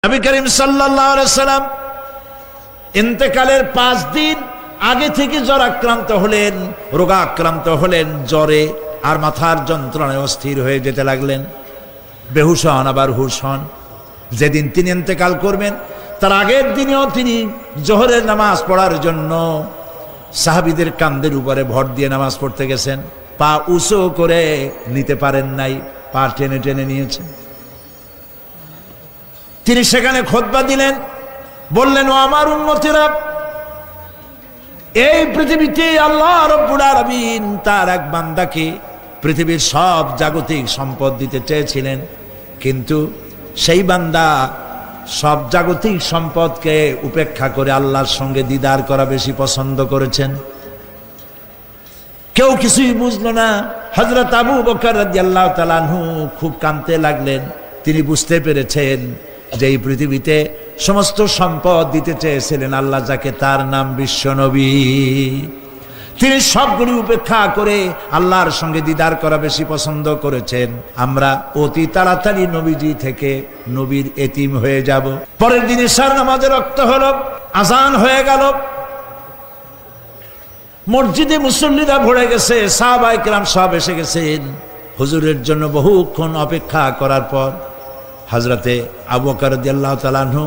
নবী করিম সাল্লাল্লাহু আলাইহি সাল্লাম ইন্তেকালের 5 দিন আগে থেকে জ্বর আক্রান্ত হলেন, রোগাক্রান্ত হলেন, জ্বরে আর মাথার যন্ত্রণায় অস্থির হয়ে যেতে লাগলেন, বেহুশ হন আবার হুশ হন। যেদিন তিনি ইন্তেকাল করবেন তার আগের দিনেও তিনি জোহরের নামাজ পড়ার জন্য সাহাবীদের কাঁধের উপরে ভর দিয়ে নামাজ পড়তে গেছেন, পা উঁচু করে নিতে পারেন নাই, পা টেনে টেনে নিয়েছেন। তিনি সেখানে খুতবা দিলেন, বললেন, ও আমার উম্মতেরা, এই পৃথিবীতে আল্লাহ রাব্বুল আলামিন তার এক বান্দাকে পৃথিবীর সব জাগতিক সম্পদ দিতে চেয়েছিলেন, কিন্তু সেই বান্দা সব জাগতিক সম্পদকে উপেক্ষা করে আল্লাহর সঙ্গে দিদার করা বেশি পছন্দ করেছেন। কেউ কিছুই বুঝলো না। হযরত আবু বকর রাদিয়াল্লাহু তাআলা আনহু খুব কাঁদতে লাগলেন। তিনি বুঝতে পেরেছেন যে এই পৃথিবীতে সমস্ত সম্পদ দিতে চেয়েছিলেন আল্লাহ যাকে, তার নাম বিশ্বনবী। তিনি সবগুলি উপেক্ষা করে আল্লাহর সঙ্গে দিদার করা বেশি পছন্দ করেছেন। আমরা অতি তাড়াতাড়ি নবীজি থেকে নবীর এতিম হয়ে যাব। পরের দিন ইশার নামাজের রক্ত হলো, আজান হয়ে গেল, মসজিদে মুসল্লিরা ভরে গেছে, সাহাবায়ে কেরাম সব এসে গেছেন। হুজুরের জন্য বহুক্ষণ অপেক্ষা করার পর হযরতে আবু বকর রাদিয়াল্লাহু তাআলা আনহু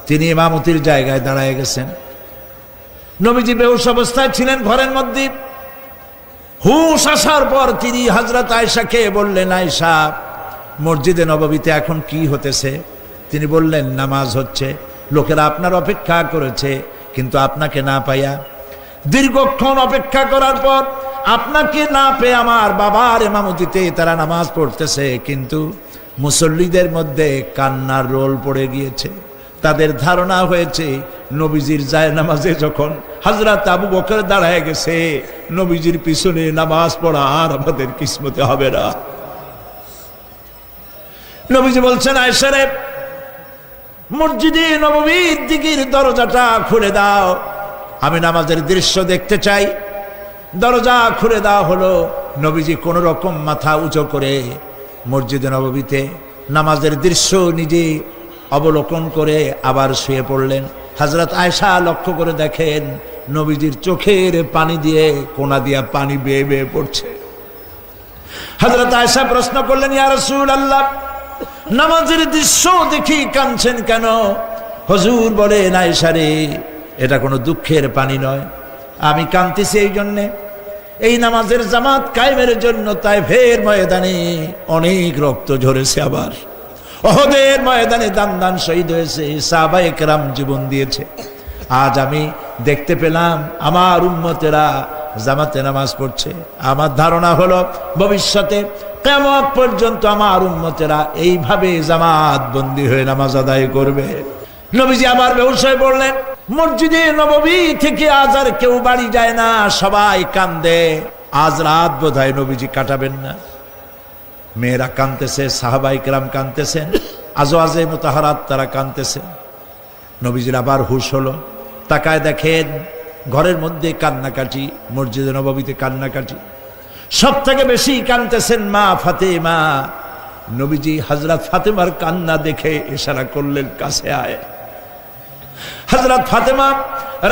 তিনি ইমামতির জায়গায় দাঁড়ায় গেছেন। নবীজি বেহুশ অবস্থায় ছিলেন ঘরের মধ্যে। হুশ আসার পর তিনি হযরত আয়েশাকে বললেন, আয়েশা, মসজিদে নববীতে এখন কি হতেছে? তিনি বললেন, নামাজ হচ্ছে, লোকেরা আপনার অপেক্ষা করেছে, কিন্তু আপনাকে না পাইয়া দীর্ঘক্ষণ অপেক্ষা করার পর আপনাকে না পেয়ে আমার বাবার ইমামতিতে তারা নামাজ পড়তেছে, কিন্তু মুসল্লিদের মধ্যে কান্নার রোল পড়ে গিয়েছে। তাদের ধারণা হয়েছে নবীজির জায়নামাজে যখন হযরত আবু বকর দাঁড়ায় গেছে, নবীজির পিছনে নামাজ পড়া আর আমাদের কিসমতে হবে না। নবীজি বলছেন, আয়েশা রে, মসজিদে নববীর দিকের দরজাটা খুলে দাও, আমি নামাজের দৃশ্য দেখতে চাই। দরজা খুলে দেওয়া হলো। নবীজি কোন রকম মাথা উঁচু করে মসজিদে নববীতে নামাজের দৃশ্য নিজে অবলোকন করে আবার শুয়ে পড়লেন। হযরত আয়েশা লক্ষ্য করে দেখেন নবীজির চোখের পানি দিয়ে কোনা দিয়া পানি বেয়ে বেয়ে পড়ছে। হযরত আয়েশা প্রশ্ন করলেন, ইয়া রাসূলুল্লাহ, নামাজের দৃশ্য দেখি কাঁদছেন কেন? হুজুর বলেন, আয়েশা রে, এটা কোনো দুঃখের পানি নয়, আমি কাঁদতেছি এই জন্যে, এই নামাজের জামাত কায়েমের জন্য তায়েফের ময়দানে অনেক রক্ত ঝরেছে, আবার উহুদের ময়দানে দান দান শহীদ হয়েছে, সাহাবায়ে কেরাম জীবন দিয়েছে। আজ আমি দেখতে পেলাম আমার উম্মতেরা জামাতে নামাজ পড়ছে। আমার ধারণা হলো ভবিষ্যতে কিয়ামত পর্যন্ত আমার উম্মতেরা এইভাবে জামাত বন্দী হয়ে নামাজ আদায় করবে। নবীজি আবার বেহুশ হয়ে পড়লেন। মসজিদে নববী থেকে আজ আর কেউ বাড়ি যায় না, সবাই কান্দে। আজ রাত বোধহয় নবীজি কাটাবেন না। মেয়েরা কাঁদতেছে, সাহাবায়ে কেরাম কাঁদতেছেন, আজওয়াজে মুতাহারাত তারা কাঁদতেছেন। নবীজির আবার হুশ হলো, তাকায় দেখেন ঘরের মধ্যে কান্নাকাটি, মসজিদে নববীতে কান্নাকাটি। সব থেকে বেশি কাঁদতেছেন মা ফাতেমা। নবীজি হযরত ফাতেমার কান্না দেখে ইশারা করলেন, কাছে আয়। হযরত ফাতেমা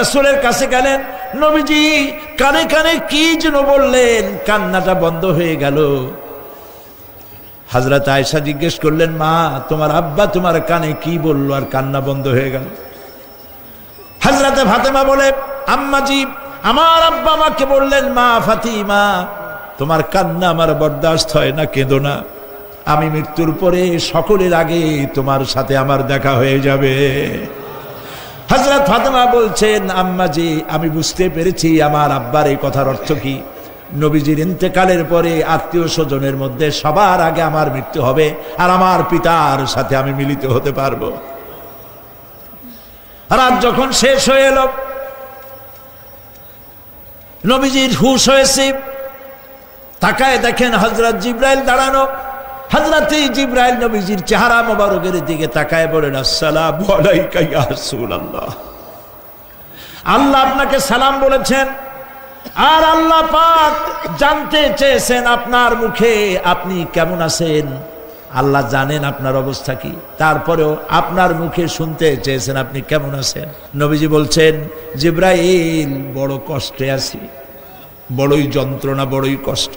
রাসূলের কাছে গেলেন। নবীজি কানে কানে কি যেন বললেন, কান্নাটা বন্ধ হয়ে গেল। হযরত আয়েশা জিজ্ঞেস করলেন, মা, তোমার আব্বা তোমার কানে কি বলল আর কান্না বন্ধ হয়ে গেল? হযরত ফাতেমা বলে, আম্মাজি, আমার আব্বা আমাকে বললেন, মা ফাতিমা, তোমার কান্না আমার বরদাস্ত হয় না, কেঁদো না, আমি মৃত্যুর পরে সকলের আগে তোমার সাথে আমার দেখা হয়ে যাবে। হযরত ফাতেমা বলছেন, আম্মাজি, আমি বুঝতে পেরেছি আমার আব্বার এই কথার অর্থ কি। নবীজির ইন্তেকালের পরে আত্মীয় স্বজনের মধ্যে সবার আগে আমার মৃত্যু হবে আর আমার পিতার সাথে আমি মিলিত হতে পারবো। রাত যখন শেষ হয়ে এলো, নবীজির হুশ হয়েছে। তাকায় দেখেন হযরত জিবরাইল দাঁড়ানো। হযরত জিবরাইল নবীজির চেহারা মোবারকের দিকে তাকায় বলেন, আসসালামু আলাইকা ইয়া রাসূলুল্লাহ। আল্লাহ আপনাকে সালাম বলেছেন, আর আল্লাহ পাক জানতে চেয়েছেন আপনার মুখে আপনি কেমন আছেন। আল্লাহ জানেন আপনার অবস্থা কি, তারপরেও আপনার মুখে শুনতে চেয়েছেন আপনি কেমন আছেন। নবীজি বলছেন, জিব্রাইল বড় কষ্টে আছি, বড়ই যন্ত্রণা, বড়ই কষ্ট।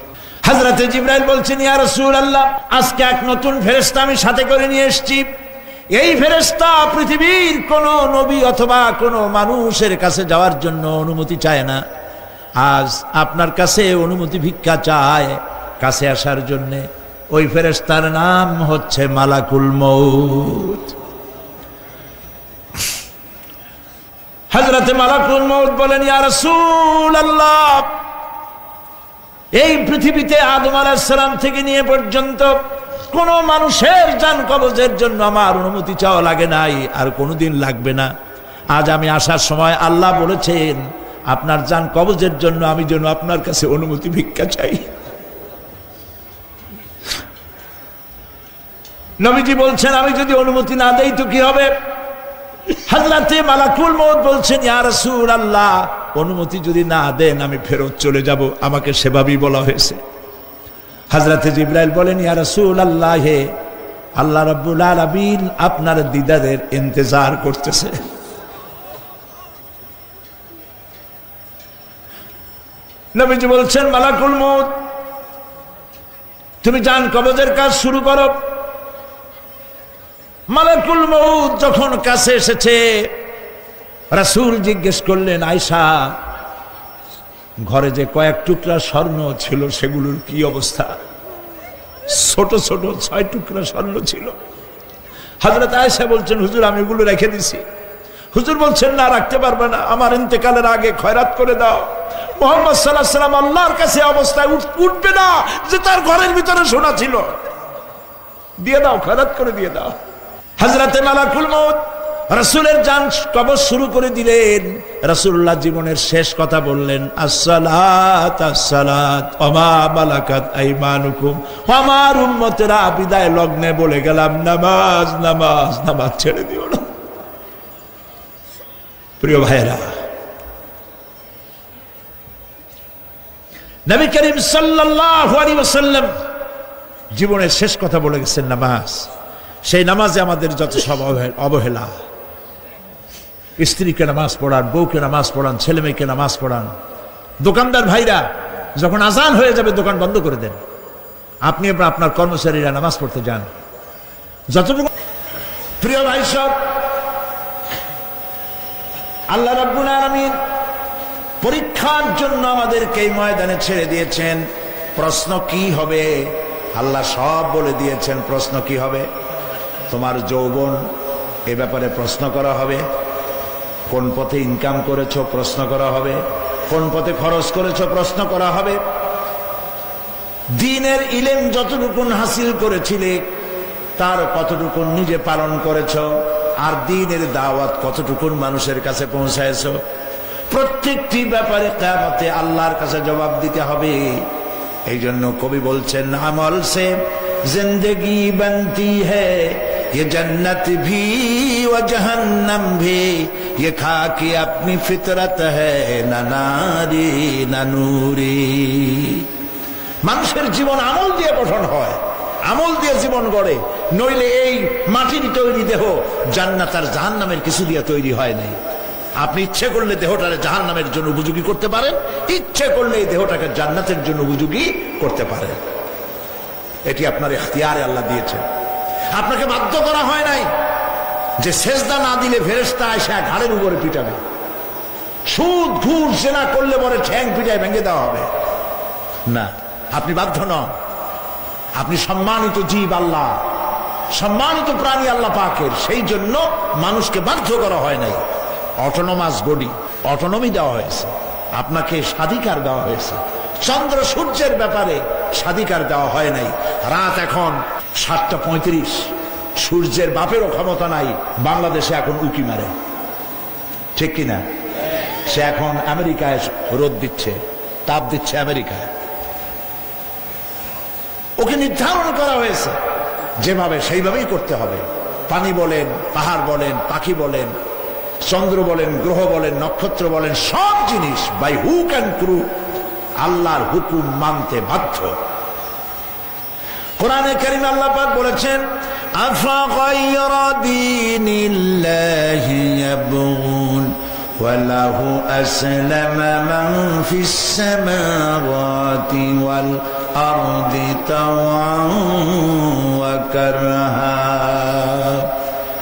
হযরতে জিব্রাইল বলছেন, ইয়া রাসূলুল্লাহ, আজকে এক নতুন ফেরেশতা আমি সাথে করে নিয়ে এসেছি। এই ফেরেশতা পৃথিবীর কোন নবী অথবা কোন মানুষের কাছে যাওয়ার জন্য অনুমতি চায় না, আজ আপনার কাছে অনুমতি ভিক্ষা চায় কাছে আসার জন্য। ওই ফেরেশতার নাম হচ্ছে মালাকুল মউত। হযরতে মালাকুল মউত বলেন, ইয়া রাসূলুল্লাহ, এই পৃথিবীতে আদম আলাইহিস সালাম থেকে নিয়ে পর্যন্ত কোন মানুষের জান কবজের জন্য আমার অনুমতি চাওয়া লাগে নাই, আর কোনোদিন লাগবে না। আজ আমি আসার সময় আল্লাহ বলেছেন আপনার জান কবজের জন্য আমি যেন আপনার কাছে অনুমতি ভিক্ষা চাই। নবীজি বলছেন, আমি যদি অনুমতি না দেই তো কি হবে? হযরতে মালাকুল মউত বলছেন, ইয়া রাসূলুল্লাহ, অনুমতি যদি না দেন আমি ফেরত চলে যাব, আমাকে সেভাবেই বলা হয়েছে। হযরতে জিবরাইল বলেন, ইয়া রাসূলুল্লাহ, হে আল্লাহ রাব্বুল আলামিন আপনার দিদারের ইন্তজার করতেছে। নবীজি বলছেন, মালাকুল মউত, তুমি জান কবজের কাজ শুরু করো। মালাকুল মউত যখন কাছে এসেছে, রাসূল জিজ্ঞেস করলেন, আয়েশা, ঘরে যে কয়েক টুকরা স্বর্ণ ছিল সেগুলোর কি অবস্থা? ছোট ছোট 6 টুকরা স্বর্ণ ছিল। হযরত আয়েশা বলছেন, হুজুর আমি এগুলো রেখে দিছি। হুজুর বলছেন, না, রাখতে পারবে না, আমার ইন্তেকালের আগে খয়রাত করে দাও। মুহাম্মদ সাল্লাল্লাহু আলাইহি ওয়াসাল্লাম আল্লাহর কাছে অবস্থায় উঠবে না যে তার ঘরের ভিতরে সোনা ছিল, দিয়ে দাও, খয়রাত করে দিয়ে দাও। হযরতে মালাকুল মউত রাসূলের জান কবজ শুরু করে দিলেন। রাসূলুল্লাহ জীবনের শেষ কথা বললেন, আসসালাত আসসালাত ওয়া মা মালাকাত আইমানুকুম। আমার উম্মতেরা বিদায় লগ্নে বলে গেলাম, নামাজ নামাজ নামাজ ছেড়ে দিও না। প্রিয় ভাইরা, নবী করিম সাল্লাল্লাহু আলাইহি ওয়াসাল্লাম জীবনের শেষ কথা বলে গেছেন নামাজ। সেই নামাজে আমাদের যত সব অবহেলা, স্ত্রীকে নামাজ পড়ান, বউকে নামাজ পড়ান, ছেলে মেয়েকে নামাজ পড়ান। দোকানদার ভাইরা যখন আজান হয়ে যাবে দোকান বন্ধ করে দেন, আপনি আপনার কর্মচারীরা নামাজ পড়তে যান। যতটুকু প্রিয় ভাই সব, আল্লাহ রাব্বুল আলামিন পরীক্ষার জন্য আমাদেরকে এই ময়দানে ছেড়ে দিয়েছেন। প্রশ্ন কি হবে আল্লাহ সব বলে দিয়েছেন। প্রশ্ন কি হবে? তোমার যৌবন, এ ব্যাপারে প্রশ্ন করা হবে। কোন পথে ইনকাম করেছো প্রশ্ন করা হবে। কোন পথে খরচ করেছো প্রশ্ন করা হবে। দ্বীনের ইলম যতটুকু হাসিল করেছিলে তার কতটুকু নিজে পালন করেছো, আর দ্বীনের দাওয়াত কতটুকু মানুষের কাছে পৌঁছায়ছো। প্রত্যেকটি ব্যাপারে কিয়ামতে আল্লাহর কাছে জবাব দিতে হবে। এই জন্য কবি বলছেন, আমল সে জিন্দেগি বনতি হ্যায়, ये जन्नत भी व जहन्नम भी, ये खाकी अपनी फितरत है, ना नारी ना नूरी। মানুষের জীবন আমল দিয়ে গঠন হয়, আমল দিয়ে জীবন গড়ে, নইলে এই মাটির তৈরি দেহ জান্নাত আর জাহান্নামের কিছু দিয়ে তৈরি হয় নাই। আপনি ইচ্ছে করলে দেহটাকে জাহান্নামের জন্য উপযোগী করতে পারেন, ইচ্ছে করলে এই দেহটাকে জান্নাতের জন্য উপযোগী করতে পারেন। এটি আপনার ইখতিয়ারে আল্লাহ দিয়েছেন, আপনাকে বাধ্য করা হয় নাই যে সেজদা না দিলে ফেরেশতা এসে ঘাড়ের উপরে পিটাবে, সুদ ঘুষ জেনা করলে পরে ঠ্যাং পিটায় ভেঙে দেওয়া হবে না। আপনি বাধ্য নন। আপনি সম্মানিত জীব, আল্লাহ সম্মানিত প্রাণী আল্লাহ পাকের, সেই জন্য মানুষকে বাধ্য করা হয় নাই। অটোনোমাস বডি, অটোনমি দেওয়া হয়েছে, আপনাকে স্বাধিকার দেওয়া হয়েছে। চন্দ্র সূর্যের ব্যাপারে স্বাধিকার দেওয়া হয় নাই। রাত এখন 7:35, সূর্যের বাপেরও ক্ষমতা নাই বাংলাদেশে এখন উকি মারে, ঠিক কিনা? সে এখন আমেরিকায় রোদ দিচ্ছে, তাপ দিচ্ছে আমেরিকায়। ওকে নির্ধারণ করা হয়েছে যেভাবে, সেইভাবেই করতে হবে। পানি বলেন, পাহাড় বলেন, পাখি বলেন, চন্দ্র বলেন, গ্রহ বলেন, নক্ষত্র বলেন, সব জিনিস বাই হুক অ্যান্ড ক্রুক আল্লাহর হুকুম মানতে বাধ্য। কোরআনে কারীম আল্লাহ পাক বলেছেন আফাগায়রা দীনিল্লাহি ইয়াবগুন وله أسلم من في السماوات والأرض طوعا وكرها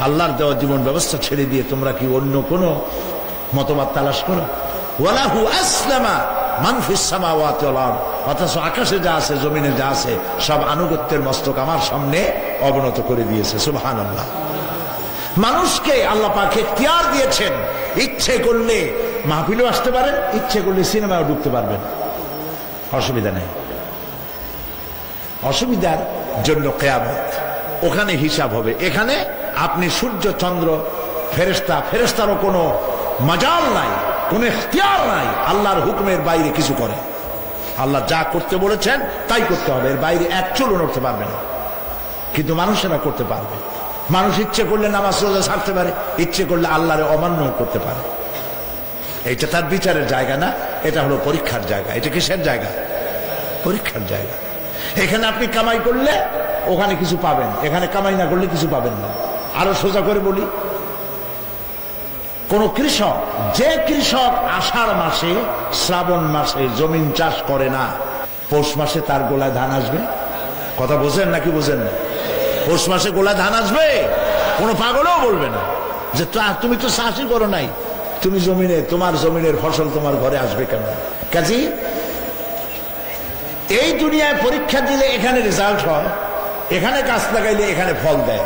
আল্লাহর দেওয়া জীবন ব্যবস্থা ছেড়ে দিয়ে তোমরা কি অন্য কোনো মতবাদ তালাশ করো? ওয়ালাহু আসলামা মান ফিস সামাওয়াতি ওয়াল আরদ, অথচ আকাশে যা আছে জমিনে যা আছে সব আনুগত্যের মস্তক আমার সামনে অবনত করে দিয়েছে। সুবহানাল্লাহ। মানুষকে আল্লাহ পাক ইখতিয়ার দিয়েছেন, ইচ্ছে করলে মাহফিলেও আসতে পারেন, ইচ্ছে করলে সিনেমাও ঢুকতে পারবেন, অসুবিধা নেই। অসুবিধার জন্য কিয়ামত, ওখানে হিসাব হবে। এখানে আপনি সূর্য চন্দ্র ফেরেশতারও কোনো মাজাল নাই, কোনো ইখতিয়ার নাই আল্লাহর হুকুমের বাইরে কিছু করে। আল্লাহ যা করতে বলেছেন তাই করতে হবে, এর বাইরে এক চুলও নড়তে পারবে না। কিন্তু মানুষেরা করতে পারবে। মানুষ ইচ্ছে করলে নামাজ রোজা ছাড়তে পারে, ইচ্ছে করলে আল্লাহর অমান্য করতে পারে। এটা তার বিচারের জায়গা না, এটা হলো পরীক্ষার জায়গা। এটা কিসের জায়গা? পরীক্ষার জায়গা। এখানে আপনি কামাই করলে ওখানে কিছু পাবেন, এখানে কামাই না করলে কিছু পাবেন না। আরো সোজা করে বলি, কোন কৃষক, যে কৃষক আষাঢ় মাসে শ্রাবণ মাসে জমিন চাষ করে না, পৌষ মাসে তার গোলায় ধান আসবে? কথা বোঝেন নাকি বোঝেন না? পৌষ মাসে গোলায় ধান আসবে? কোনো পাগলও বলবে না যে তুমি তো চাষই করো নাই, তুমি জমিনে, তোমার জমিনের ফসল তোমার ঘরে আসবে কেন? কাজী এই দুনিয়ায় পরীক্ষা দিলে এখানে রেজাল্ট হয়, এখানে গাছ লাগাইলে এখানে ফল দেয়।